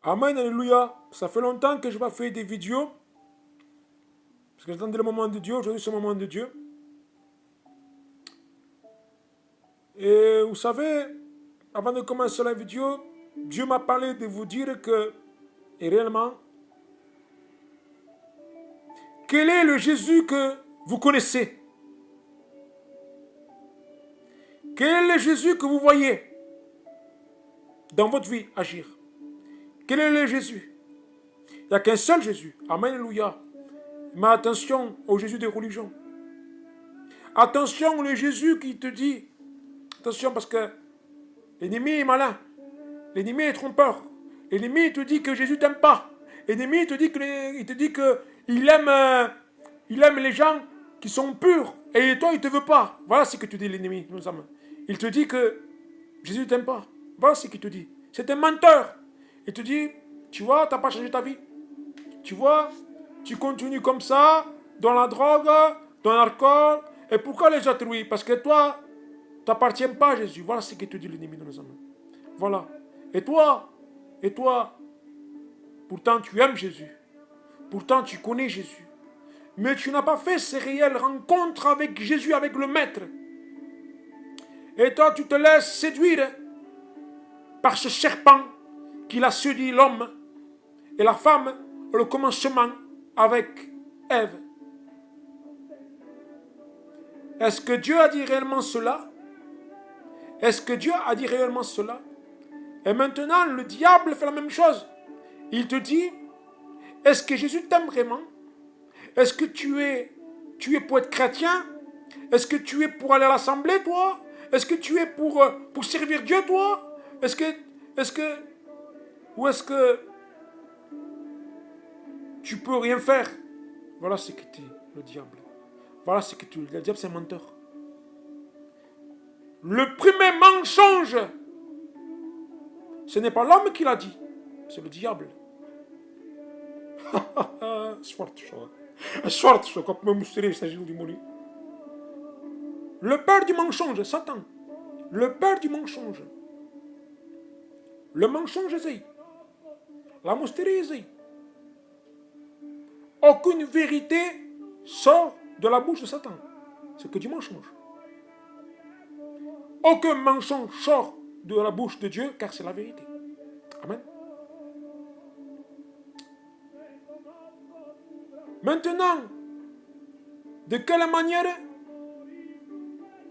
Amen, alléluia. Ça fait longtemps que je vais faire des vidéos. Parce que j'attendais le moment de Dieu. Aujourd'hui, c'est le moment de Dieu. Et vous savez, avant de commencer la vidéo, Dieu m'a parlé de vous dire que, et réellement, quel est le Jésus que vous connaissez? Quel est le Jésus que vous voyez dans votre vie agir? Quel est le Jésus? Il n'y a qu'un seul Jésus. Amen, alléluia. Mais attention au Jésus des religions. Attention au Jésus qui te dit, attention parce que l'ennemi est malin. L'ennemi est trompeur. L'ennemi te dit que Jésus t'aime pas. L'ennemi te dit que il aime les gens qui sont purs. Et toi, il te veut pas. Voilà ce que te dit l'ennemi. Il te dit que Jésus t'aime pas. Voilà ce qu'il te dit. C'est un menteur. Il te dit, tu vois, tu n'as pas changé ta vie. Tu vois, tu continues comme ça, dans la drogue, dans l'alcool. Et pourquoi les autres, oui? Parce que toi, tu n'appartiens pas à Jésus. Voilà ce que te dit l'ennemi de nos âmes. Voilà. Et toi, pourtant tu aimes Jésus. Pourtant tu connais Jésus. Mais tu n'as pas fait ces réelles rencontres avec Jésus, avec le Maître. Et toi, tu te laisses séduire par ce serpent qui a séduit l'homme et la femme au commencement avec Ève. Est-ce que Dieu a dit réellement cela? Est-ce que Dieu a dit réellement cela? Et maintenant, le diable fait la même chose. Il te dit, est-ce que Jésus t'aime vraiment? Est-ce que tu es pour être chrétien? Est-ce que tu es pour aller à l'assemblée, toi? Est-ce que tu es pour servir Dieu, toi? Ou est-ce que tu peux rien faire? Voilà ce que dit le diable. Voilà ce que tu dis. Le diable, c'est un menteur. Le premier mensonge, ce n'est pas l'homme qui l'a dit, c'est le diable. Le père du mensonge, Satan. Le père du mensonge. Le mensonge, c'est la mystère, c'est. Aucune vérité sort de la bouche de Satan. C'est que du mensonge. Aucun mensonge sort de la bouche de Dieu, car c'est la vérité. Amen. Maintenant, de quelle manière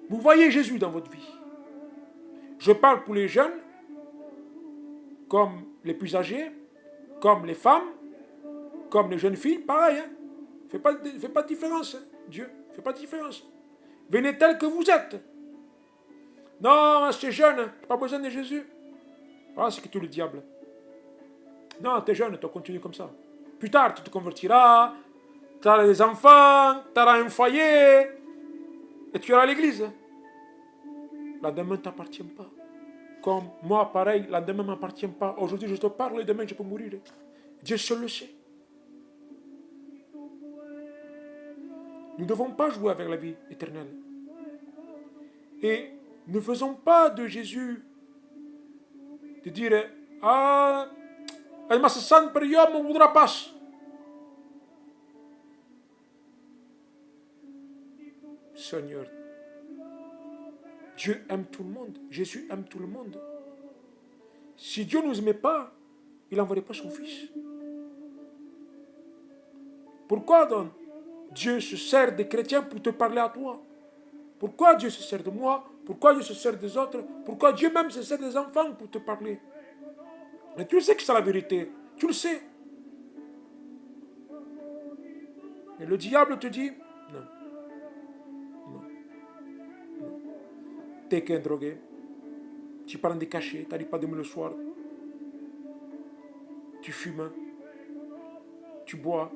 vous voyez Jésus dans votre vie? Je parle pour les jeunes, comme les plus âgés, comme les femmes, comme les jeunes filles, pareil. Hein? Fais pas de différence, hein? Dieu. Fais pas de différence. Venez tel que vous êtes. Non, c'est jeune, tu n'as pas besoin de Jésus. Voilà ce que tout le diable. Non, tu es jeune, tu continues comme ça. Plus tard, tu te convertiras, tu auras des enfants, tu auras un foyer, et tu iras à l'église. La demain ne t'appartient pas. Comme moi, pareil, la demain ne m'appartient pas. Aujourd'hui, je te parle et demain, je peux mourir. Dieu seul le sait. Nous ne devons pas jouer avec la vie éternelle. Et ne faisons pas de Jésus de dire ah, elle m'a sent période, me voudra pas. Seigneur, Dieu aime tout le monde. Jésus aime tout le monde. Si Dieu ne nous aimait pas, il n'enverrait pas son Fils. Pourquoi donc Dieu se sert des chrétiens pour te parler à toi? Pourquoi Dieu se sert de moi? Pourquoi Dieu se sert des autres? Pourquoi Dieu même se sert des enfants pour te parler? Mais tu sais que c'est la vérité. Tu le sais. Mais le diable te dit, non. Non. Non. T'es qu'un drogué. Tu prends des cachets. Tu n'arrives pas à dormir le soir. Tu fumes. Tu bois.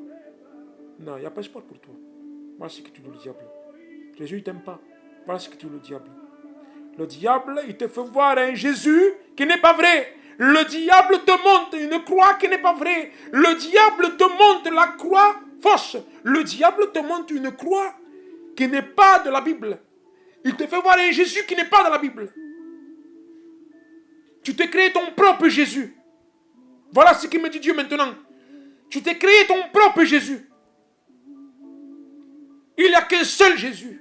Non, il n'y a pas espoir pour toi. Voilà ce que tu dis le diable. Jésus, il ne t'aime pas. Voilà ce que tu dis le diable. Le diable, il te fait voir un Jésus qui n'est pas vrai. Le diable te montre une croix qui n'est pas vraie. Le diable te montre la croix fausse. Le diable te montre une croix qui n'est pas de la Bible. Il te fait voir un Jésus qui n'est pas dans la Bible. Tu te crées ton propre Jésus. Voilà ce que me dit Dieu maintenant. Tu t'es créé ton propre Jésus. Il n'y a qu'un seul Jésus.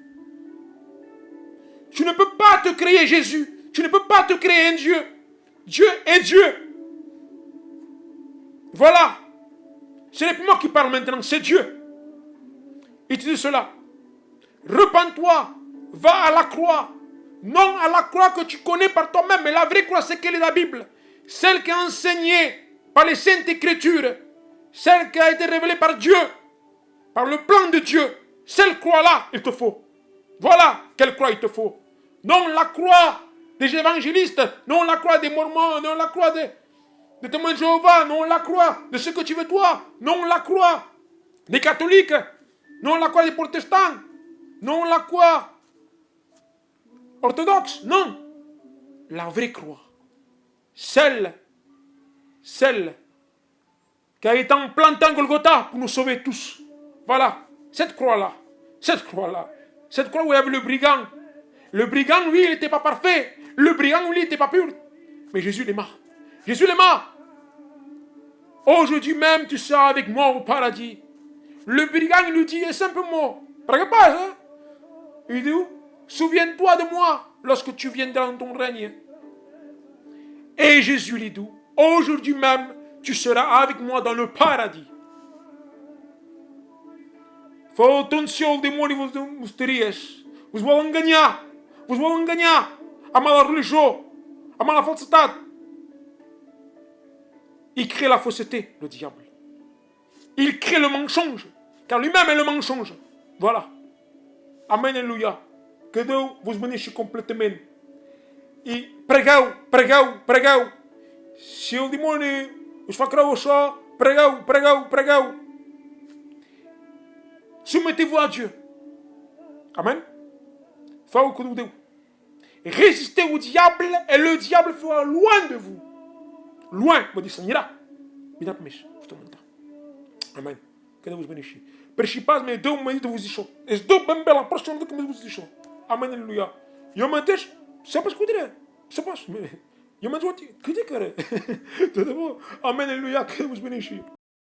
Tu ne peux pas te créer Jésus. Tu ne peux pas te créer un Dieu. Dieu est Dieu. Voilà. Ce n'est plus moi qui parle maintenant, c'est Dieu. Il te dit cela. Repends-toi. Va à la croix. Non à la croix que tu connais par toi-même. Mais la vraie croix, c'est quelle est la Bible? Celle qui est enseignée par les Saintes Écritures. Celle qui a été révélée par Dieu. Par le plan de Dieu. Cette croix-là, il te faut. Voilà quelle croix il te faut. Non la croix des évangélistes. Non la croix des Mormons. Non la croix des témoins de Jéhovah. Non la croix de ce que tu veux toi. Non la croix des catholiques. Non la croix des protestants. Non la croix orthodoxe. Non. La vraie croix. Celle qui a été implantée en Golgotha pour nous sauver tous. Voilà. Cette croix-là. Cette croix-là. Cette croix où il y avait le brigand. Le brigand, lui, il n'était pas parfait. Le brigand, lui, il n'était pas pur. Mais Jésus l'aima. Jésus l'aima. Aujourd'hui même, tu seras avec moi au paradis. Le brigand lui dit un simple mot. Regarde pas, hein? Il dit, souviens-toi de moi lorsque tu viendras dans ton règne. Et Jésus lui dit, aujourd'hui même, tu seras avec moi dans le paradis. Fă atenção ao demônio misterios. Vos vão enganar. Vos vão enganar. A mala religion. A mala falsitate. Il crée la fausseté, le diable. Il crée le mensonge. Car lui-même est le mensonge. Voilà. Amen, alléluia. Que Dieu vous bénisse complètement. E pregau. Se o demônio os facrou só, pregau. Soumettez-vous à Dieu. Amen. Faites que nous devons. Résistez au diable et le diable fera loin de vous. Loin, me dit Seigneur. Amen. Que Deus vos bendiga. Principais me deu uma de vos deixou. Es do bem bela próxima do que me vos deixou. Amen, aleluia. Eu me deixo, só para escutar. Só para. Eu me deixo, que te quer? Tudo bom? Amen, aleluia. Que Deus vos bendiga.